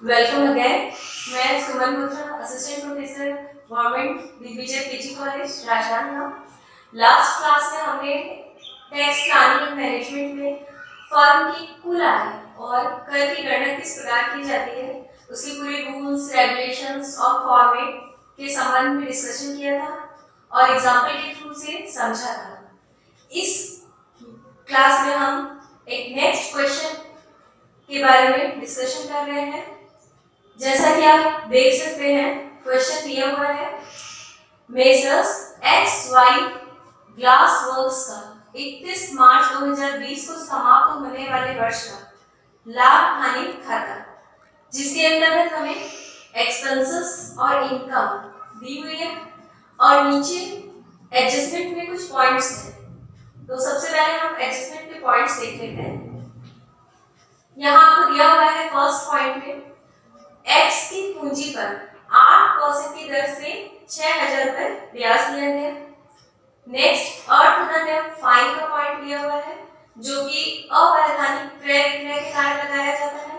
Welcome again. मैं Suman Mudra, assistant professor government Digvijay PG college Rajnandgaon. Last class में हमने टैक्स प्लानिंग एंड मैनेजमेंट में firm की कुल आय और कर की गणना किस प्रकार की जाती है, उसकी पूरी रूल्स, रेगुलेशंस और फॉर्मेट के संबंध में डिस्कशन किया था और एग्जाम्पल के थ्रू से समझा था। इस क्लास में हम एक नेक्स्ट क्वेश्चन के बारे में डिस्कशन कर रहे हैं। जैसा कि आप देख सकते हैं, क्वेश्चन दिया हुआ है, मेसर्स XY ग्लास वर्क्स का 31 मार्च 2020 को समाप्त होने वाले वर्ष का लाभ हानि खाता, जिसके अंतर्गत हमें एक्सपेंसेस और इनकम दी हुई है और नीचे एडजस्टमेंट में कुछ पॉइंट्स हैं। तो सबसे पहले हम एडजस्टमेंट के पॉइंट्स देख लेते हैं। यहाँ आपको दिया हुआ है फर्स्ट पॉइंट में X की पूंजी पर 8% की दर से 6,000 रुपए ब्याज लिया गया। नेक्स्ट अर्थदंड फाइन का पॉइंट दिया हुआ है, जो कि अवैधानिक क्रय विक्रय के कारण लगाया जाता है।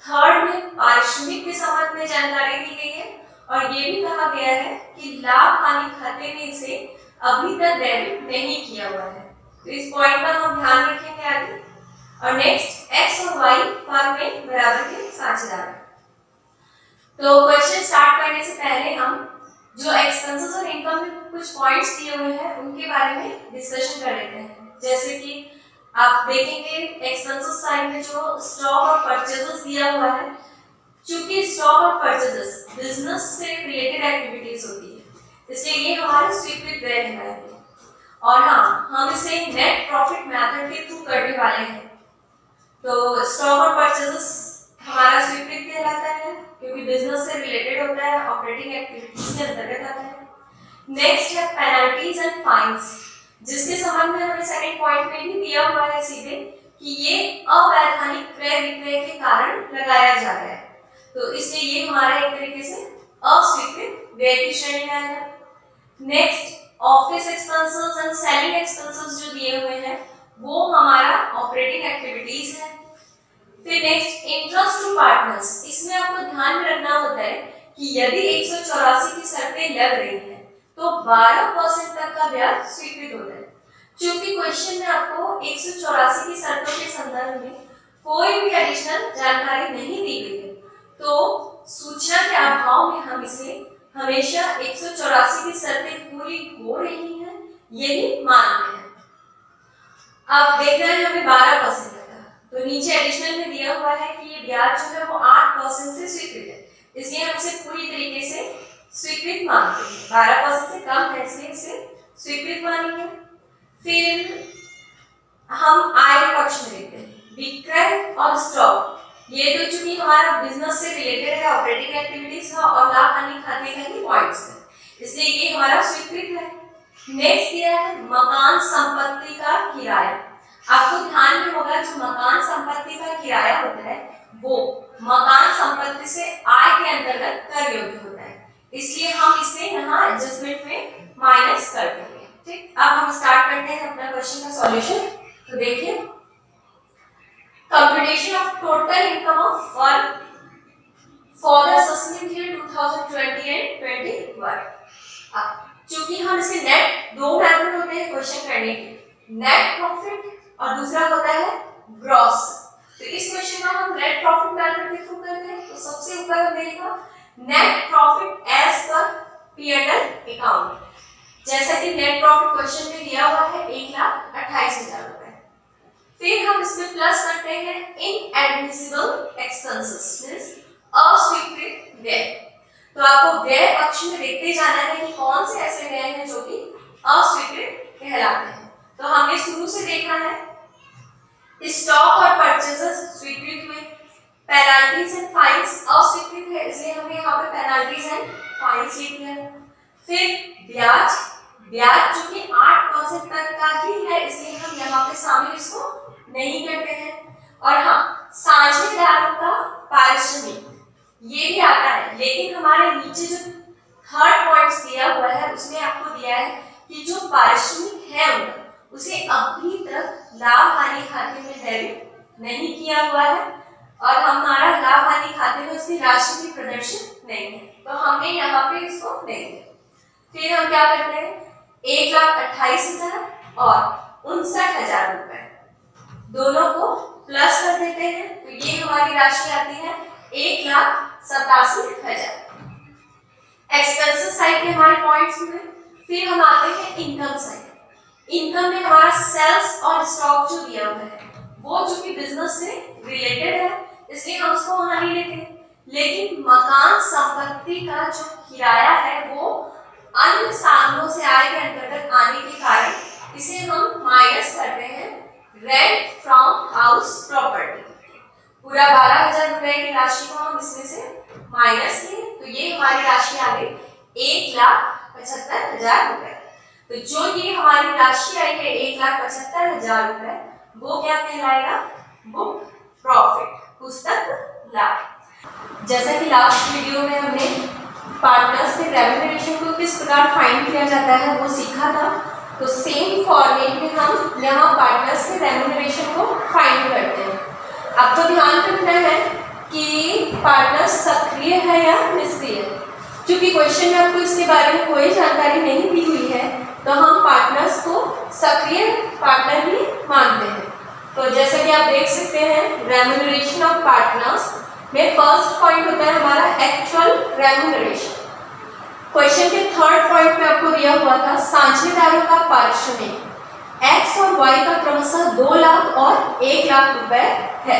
थर्ड में पारिश्रमिक के संबंध में जानकारी दी गई है और ये भी कहा गया है कि लाभ हानि खाते में इसे अभी तक डेबिट नहीं किया हुआ है। तो इस पॉइंट का हम ध्यान रखेंगे आगे। और नेक्स्ट X और Y फर्म में बराबर के साझेदार हैं। तो क्वेश्चन स्टार्ट करने से पहले हम जो एक्सपेंसेस और इनकम में कुछ पॉइंट्स दिए हुए हैं उनके बारे में डिस्कशन कर लेते हैं। जैसे कि आप देखेंगे एक्सपेंसेस साइड में जो स्टॉक और परचेजेस दिया हुआ है, चूंकि स्टॉक और परचेजेस बिजनेस से रिलेटेड एक्टिविटीज होती है, इसलिए ये हमारे स्वीकृत व्यय कहलाएंगे। और हाँ, हम इसे नेट प्रॉफिट मेथड के थ्रू करने वाले हैं। तो स्टॉक और परचेजेस हमारा स्वीकृत कहलाता है क्योंकि बिजनेस से रिलेटेड होता है, ऑपरेटिंग एक्टिविटीज के अंतर्गत आता है। नेक्स्ट है पेनल्टीज एंड फाइन्स, जिसके संबंध में हमें सेकंड पॉइंट में भी दिया हुआ है सीधे कि ये अवैधानिक क्रय विक्रय के कारण लगाया जा रहा है, तो इसलिए ये हमारा एक तरीके से अस्वीकृत व्यय की श्रेणी में आएगा। Next office expenses and selling expenses जो दिए हुए हैं वो हमारा ऑपरेटिंग एक्टिविटीज है। फिर नेक्स्ट इंटरेस्ट टू पार्टनर्स, इसमें आपको ध्यान में रखना होता है कि यदि 184 की शर्तें लग रही हैं तो 12% तक का ब्याज स्वीकृत होता है। क्योंकि क्वेश्चन में आपको 184 की शर्तों के संदर्भ में कोई भी एडिशनल जानकारी नहीं दी गई है, तो सूचना के अभाव में हम इसे हमेशा 184 की शर्तें पूरी हो रही हैं यही मानते हैं। अब देख रहे हैं हमें 12% तो नीचे एडिशनल में दिया हुआ है कि ये ब्याज जो है वो 8% से स्वीकृत है, इसलिए हम इसे पूरी तरीके से स्वीकृत मानते हैं। 12% से कम है इसलिए इसे स्वीकृत मानेंगे। फिर हम आय पक्ष में देखते हैं विक्रय और स्टॉक, ये तो चूंकि हमारा बिजनेस से रिलेटेड है, ऑपरेटिंग एक्टिविटीज का और लाभ हानि खाते का ही पॉइंट्स है, इसलिए ये हमारा स्वीकृत है। नेक्स्ट दिया है मकान संपत्ति का किराया। आपको ध्यान में होगा जो मकान संपत्ति का किराया होता है वो मकान संपत्ति से आय के अंतर्गत कर योग्य होता है, इसलिए हम इसे यहाँ एडजस्टमेंट में माइनस कर देंगे। ठीक, अब हम स्टार्ट करते हैं अपना क्वेश्चन का सॉल्यूशन। तो देखिए, computation of total income of firm for the sustaining year 2020 and 21। चूंकि हम इसे नेट, दो मेथड होते हैं क्वेश्चन करने के, नेट प्रॉफिट और दूसरा होता है ग्रॉस। तो इस क्वेश्चन में हम नेट प्रॉफिट मेथड के थ्रू करते हैं। तो सबसे ऊपर हम देखेगा net profit as per P&L account, जैसा कि नेट प्रॉफिट क्वेश्चन में दिया हुआ है 1,28,000 रुपए। फिर हम इसमें प्लस करते हैं इनएडमिसिबल एक्सपेंसेस, मींस अस्वीकृत व्यय। तो आपको व्यय पक्ष में देखते जाना है कि कौन से ऐसे व्यय हैं जो कि अस्वीकृत कहलाते हैं। तो हमें शुरू से देखना है, स्टॉक और परचेजेस स्वीकृत हुए, पेनल्टीज एंड फाइन्स अस्वीकृत है, इसलिए हमने यहाँ पे पेनल्टीज एंड फाइन्स लिख दिया। फिर ब्याज, ब्याज जो कि 8% तक का ही है, इसलिए हम यहाँ पे शामिल इसको नहीं करते हैं। और हाँ, साझेदारों का पारिश्रमिक ये भी आता है, लेकिन हमारे नीचे जो थर्ड पॉइंट्स दिया हुआ है उसमें आपको दिया है कि जो पारिश्रमिक है उनका उसे अभी तक लाभ हानि खाते में डेबिट नहीं किया हुआ है और हमारा लाभ हानि खाता आते हैं उसकी राशि की प्रदर्शन नहीं है, तो हमने यहाँ पे इसको नहीं दिया। फिर हम क्या करते हैं, 1,28,000 और 59,000 रुपए दोनों को प्लस कर देते हैं, तो ये हमारी राशि आती है 1,87,000। एक्सपेंसेस साइड में हमारे पॉइंट्स हुए। फिर हम आते हैं इनकम साइड। इनकम में हमारा सेल्स और स्टॉक जो दिया हुआ है वो चूंकि बिजनेस से रिलेटेड है इसलिए हम उसको वहां नहीं लेते, लेकिन मकान संपत्ति का जो किराया है वो अन्य साधनों से आय के अंतर्गत आने के कारण इसे हम माइनस करते हैं रेंट फ्रॉम हाउस प्रॉपर्टी। पूरा 12,000 रुपए की राशि को हम इसमें से माइनस किए, तो ये हमारी राशि आ गई 1,75,000 रुपए। तो जो ये हमारी राशि आई है 1,75,000 रुपए, वो क्या कहलाएगा, बुक प्रॉफिट, पुस्तक लाभ। जैसा कि लास्ट वीडियो में हमने पार्टनर्स के रेम्यूनरेशन को किस प्रकार फाइंड किया जाता है वो सीखा था, तो सेम फॉर्मेट में हम यहाँ पार्टनर्स के रेम्यूनरेशन को फाइंड करते हैं। आपको ध्यान रखना है कि पार्टनर सक्रिय है या निष्क्रिय। क्योंकि क्वेश्चन में आपको इसके बारे में कोई जानकारी नहीं दी हुई है, तो हम पार्टनर्स को सक्रिय पार्टनर ही मानते हैं। तो जैसा कि आप देख सकते हैं रेम्यूनरेशन ऑफ पार्टनर्स में फर्स्ट पॉइंट होता है हमारा एक्चुअल रेम्यूनरेशन। क्वेश्चन के थर्ड पॉइंट में आपको दिया हुआ था साझेदारों का पारिश्रमिक एक्स और वाई का क्रमशः 2 लाख और 1 लाख रुपए है।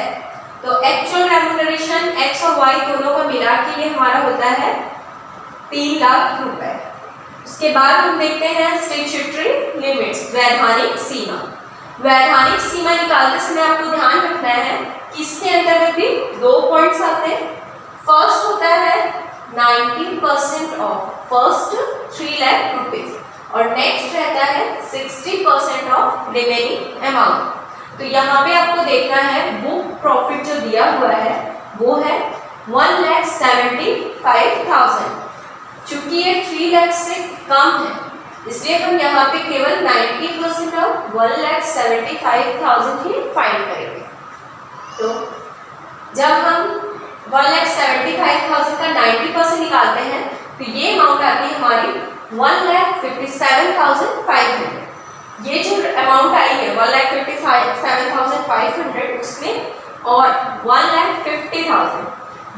तो एक्चुअल रेम्यूनरेशन एक्स और वाई दोनों का मिला के ये हमारा होता है 3 लाख रुपए। उसके बाद हम देखते हैं स्टैट्यूटरी लिमिट्स, वैधानिक सीमा। वैधानिक सीमा निकालते समय आपको ध्यान रखना है कि इसके अंतर्गत भी 2 पॉइंट्स आते हैं। फर्स्ट होता है 90% ऑफ फर्स्ट 3 लाख रुपीज और नेक्स्ट रहता है 60% ऑफ रिमेनिंग अमाउंट। तो यहाँ पे आपको देखना है बुक प्रॉफिट जो दिया हुआ है वो है 1,75,000। चूंकि ये 3 लाख से कम है इसलिए हम यहाँ पे केवल 90% ऑफ 1,75,000 ही फाइंड करेंगे। तो जब हम 1,75,000 का 90% निकालते हैं तो ये अमाउंट आती है हमारी 1,57,500। ये जो अमाउंट आई है 1,57,500 उसमें और 1,50,000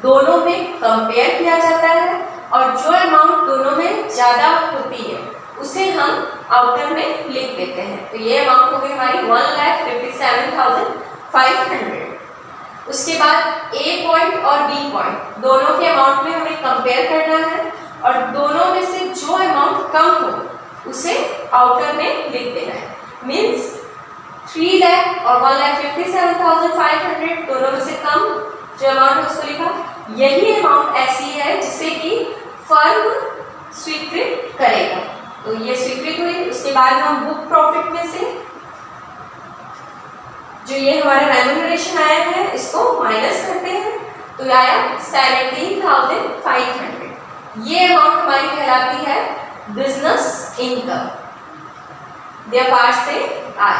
दोनों में कंपेयर किया जाता है और जो अमाउंट दोनों में ज़्यादा होती है उसे हम आउटर में लिख देते हैं। तो ये अमाउंट हो गई हमारी 1,57,500। उसके बाद ए पॉइंट और बी पॉइंट दोनों के अमाउंट में हमें कंपेयर करना है और दोनों में से जो अमाउंट कम हो उसे आउटर में लिख देना है। मीन्स 3 लाख और 1,57,500 दोनों में से कम जो अमाउंट है उसको लिखा। यही अमाउंट ऐसी है जिसे कि फर्म स्वीकृत करेगा, तो ये स्वीकृत हुई। उसके बाद हम बुक प्रॉफिट में से जो ये हमारा रेम्यूनरेशन आया है इसको माइनस करते हैं, तो आया 17,500। ये अमाउंट हमारी कहलाती है बिजनेस इनकम, व्यापार से आय।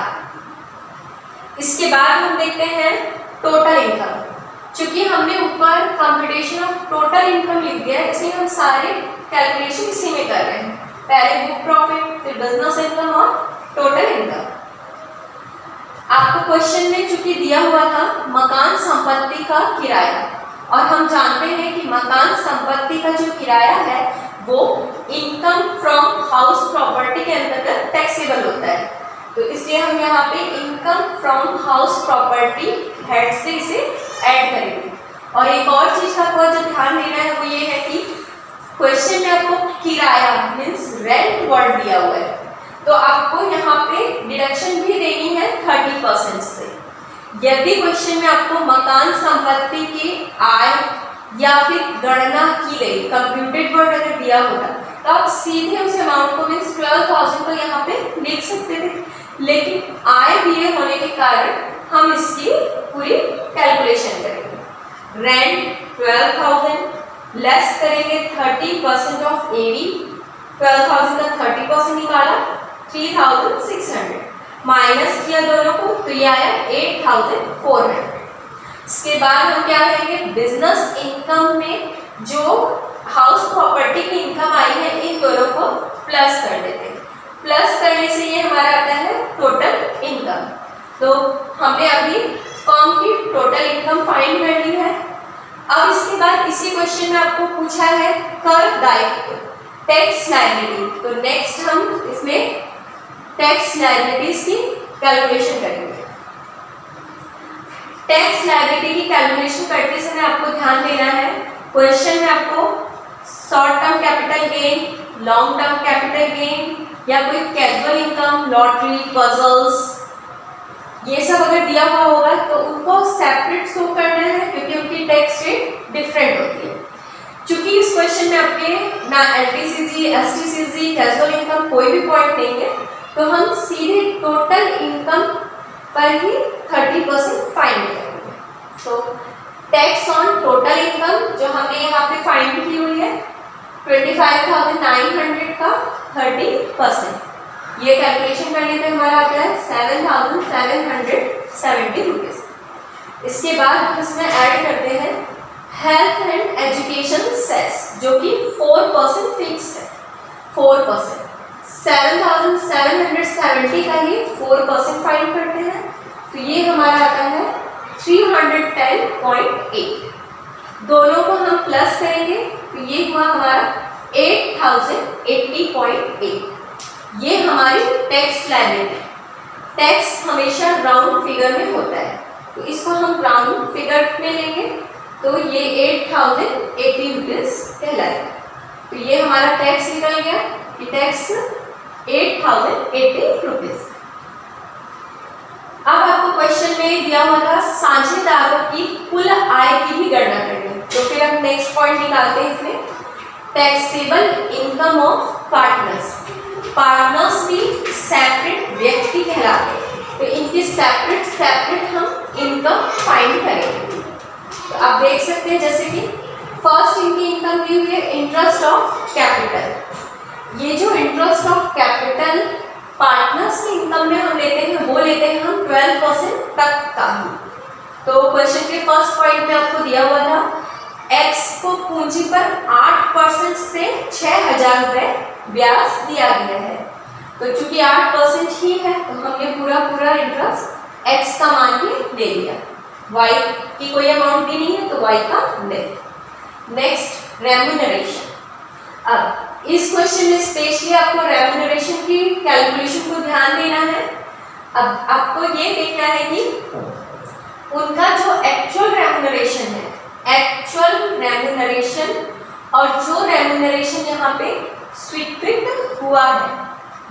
इसके बाद हम देखते हैं टोटल इनकम। चूंकि हमने ऊपर कंप्यूटेशन ऑफ टोटल इनकम लिख दिया है इसलिए हम सारे कैलकुलेशन इसी में कर रहे हैं, पहले बुक प्रॉफिट फिर बिजनेस इनकम और टोटल इनकम। आपको क्वेश्चन में चूंकि दिया हुआ था मकान संपत्ति का किराया, और हम जानते हैं कि मकान संपत्ति का जो किराया है वो इनकम फ्रॉम हाउस प्रॉपर्टी के अंतर्गत टैक्सेबल होता है। तो इसलिए हम यहाँ पे income from house property head से इसे ऐड करेंगे। और एक और चीज का आपको जो ध्यान देना है वो ये है कि क्वेश्चन में आपको किराया मीन्स रेंट वर्ड दिया हुआ है, तो आपको यहाँ पे डिडक्शन भी देनी है 30% से। यदि क्वेश्चन में आपको मकान संपत्ति की आय या फिर गणना की गई कंप्यूटेड वर्ड अगर दिया होता तो आप सीधे उस अमाउंट को मीन्स 12,000 को यहाँ पे लिख सकते थे, लेकिन आय दिए होने के कारण हम इसकी पूरी कैलकुलेशन करेंगे। रेंट 12,000 लेस करेंगे 30% ऑफ एवी, 12,000 का 30% निकाला 3,600 माइनस किया दोनों को तो ये आया 8,400। इसके बाद हम क्या करेंगे बिजनेस इनकम इनकम में जो हाउस प्रॉपर्टी की इनकम आई है इन दोनों को प्लस कर देते हैं। प्लस करने से ये हमारा आता है टोटल इनकम। तो हमने अभी फर्म की टोटल इनकम फाइंड कर ली है। अब इसके बाद इसी क्वेश्चन में आपको पूछा है कर दायित्व टैक्स लायबिलिटी। तो नेक्स्ट हम इसमें टैक्स लायबिलिटीज की कैलकुलेशन करेंगे। टैक्स लायबिलिटी की कैलकुलेशन करते समय आपको ध्यान देना है, क्वेश्चन में आपको short term capital gain, long term capital gain या कोई कैजुअल इनकम, लॉटरी, पजल्स, ये सब अगर दिया हुआ होगा तो उनको सेपरेट शो करना है क्योंकि उनकी टैक्स रेट डिफरेंट होती है। चूंकि इस क्वेश्चन में आपके ना एलटीसीजी, एसटीसीजी, कैजुअल इनकम कोई भी पॉइंट नहीं है, तो हम सीधे टोटल इनकम पर ही 30% फाइंड करेंगे। तो टैक्स ऑन टोटल इनकम जो हमने यहाँ पे फाइंड की हुई है 25,900 का 30%, ये कैलकुलेशन करने पे हमारा आता है 7,770 रुपीज। इसके बाद हम इसमें ऐड करते हैं हेल्थ एंड एजुकेशन सेस जो कि 4% फिक्स है। 4% 7,770 का ही 4% फाइंड करते हैं, तो ये हमारा आता है 310.8। दोनों को हम प्लस करेंगे तो ये हुआ हमारा 8,080.8। ये हमारी टैक्स लायबिलिटी। टैक्स हमेशा राउंड फिगर में होता है, तो इसको हम राउंड फिगर में लेंगे तो ये 8,080 रुपीज कहलाएगा। तो ये हमारा टैक्स निकल गया, ये टैक्स 8,080 रुपीज। अब आपको क्वेश्चन में दिया हुआ था साझेदारों की कुल आय की भी गणना करनी, तो फिर हम नेक्स्ट पॉइंट निकालते हैं इसमें taxable income of partners. Partners भी सेपरेट व्यक्ति कहलाते हैं, तो इनकी सेपरेट हम इनकम फाइंड करेंगे। तो आप देख सकते हैं जैसे कि फर्स्ट इनकी इनकम दी हुई है इंटरेस्ट ऑफ कैपिटल। ये जो इंटरेस्ट ऑफ कैपिटल पार्टनर्स की इनकम में हम लेते हैं वो लेते हैं हम 12% तक का ही। तो क्वेश्चन के फर्स्ट पॉइंट में आपको दिया हुआ था एक्स को पूंजी पर 8% से 6,000 रुपये ब्याज दिया गया है। तो चूंकि 8% ही है तो हमने पूरा इंटरेस्ट एक्स का मान के ले लिया, वाई की कोई अमाउंट भी नहीं है तो वाई का ले। Next remuneration. अब इस क्वेश्चन में स्पेशली आपको रेम्यूनरेशन की कैलकुलेशन को ध्यान देना है। अब आपको ये देखना है कि उनका जो एक्चुअल रेम्यूनरेशन है, एक्चुअल रेम्यूनरेशन और जो रेम्यूनरेशन यहाँ पे स्वीकृत हुआ है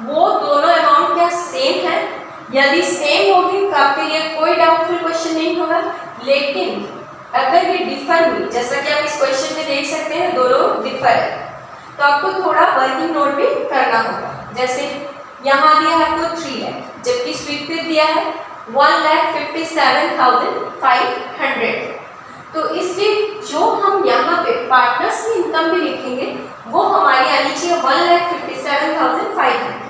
वो दोनों अमाउंट क्या सेम है। यदि सेम होगी तो आपके लिए कोई डाउटफुल क्वेश्चन नहीं होगा, लेकिन अगर ये डिफर हुई, जैसा कि आप इस क्वेश्चन में देख सकते हैं दोनों डिफर है, तो आपको थोड़ा वर्किंग नोट भी करना होगा। जैसे यहाँ दिया है आपको 3 लाख जबकि स्वीकृत दिया है 1,57,500। तो इसलिए जो हम यहाँ पे पार्टनर्स की इनकम भी लिखेंगे वो हमारी आनी चाहिए 1,57,500।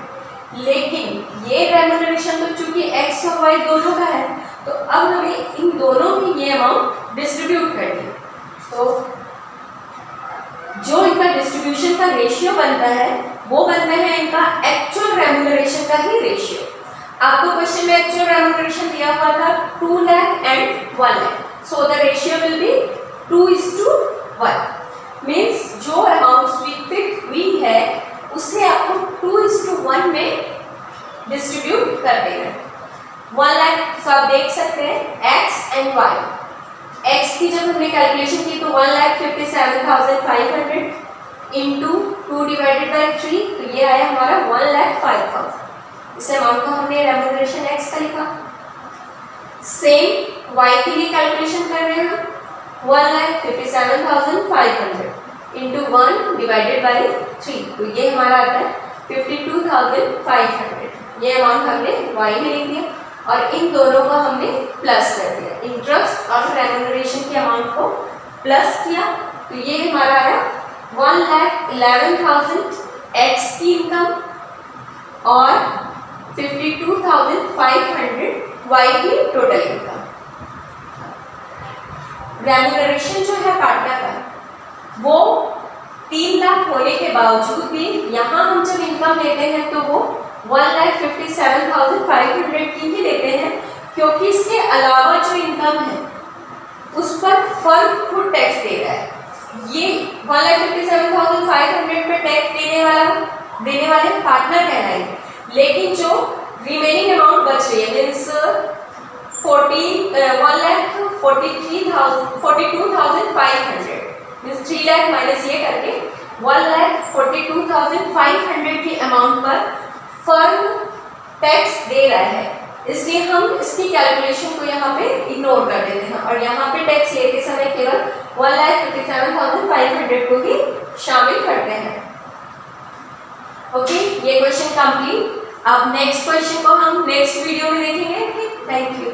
लेकिन ये रेम्यूनरेशन तो चूंकि एक्स और वाई दोनों का है, तो अब हमें इन दोनों में ये अमाउंट डिस्ट्रीब्यूट करनी है। तो जो इनका डिस्ट्रीब्यूशन का रेशियो बनता है वो बनता है इनका एक्चुअल रेम्यूनरेशन का ही रेशियो। आपको क्वेश्चन में एक्चुअल रेम्यूनरेशन दिया हुआ था 2 lakh and 1 lakh, so the ratio will be 2:1। Means जो अमाउंट स्वीकृत हुई है उसे आपको 2:1 में डिस्ट्रीब्यूट कर देना। 1 लाख तो आप देख सकते हैं एक्स एंड वाई। एक्स की जब हमने कैलकुलेशन की तो 1,57,500 इंटू 2/3, तो ये आया हमारा 1,05,000। इस अमाउंट को हमने रेम्यूनरेशन एक्स का लिखा। सेम वाई के लिए कैलकुलेशन कर रहे हैं हम 1,57,500 इंटू 1/3, तो ये हमारा आता है 52,500। ये अमाउंट हमने वाई में लिख दिया और इन दोनों को हमने प्लस कर दिया, इंटरेस्ट और रेम्यूनरेशन के अमाउंट को प्लस किया, तो ये हमारा आया 1,11,000 एक्स की इनकम और 52,500 वाई की टोटल इनकम। रेम्यूनरेशन जो है पार्टनर का बावजूद भी यहाँ हम जब इनकम लेते हैं तो वो 1,57,500 की ही लेते हैं, क्योंकि इसके अलावा जो इनकम है उस पर फर्म खुद टैक्स दे रहा है। ये 1,57,500 पे टैक्स देने वाले पार्टनर कहलाएंगे, लेकिन जो रिमेनिंग अमाउंट बच रही है मीन्स 1,42,500 मीन्स 3 लाख माइनस ये करके 1,42,500 की अमाउंट पर फर्म टैक्स दे रहा है, इसलिए हम इसकी कैलकुलेशन को यहाँ पे इग्नोर कर देते हैं और यहाँ पे टैक्स लेते समय केवल 1,57,500 को ही शामिल करते हैं। ओके, ये क्वेश्चन कंप्लीट। अब नेक्स्ट क्वेश्चन को हम नेक्स्ट वीडियो में देखेंगे। Thank you.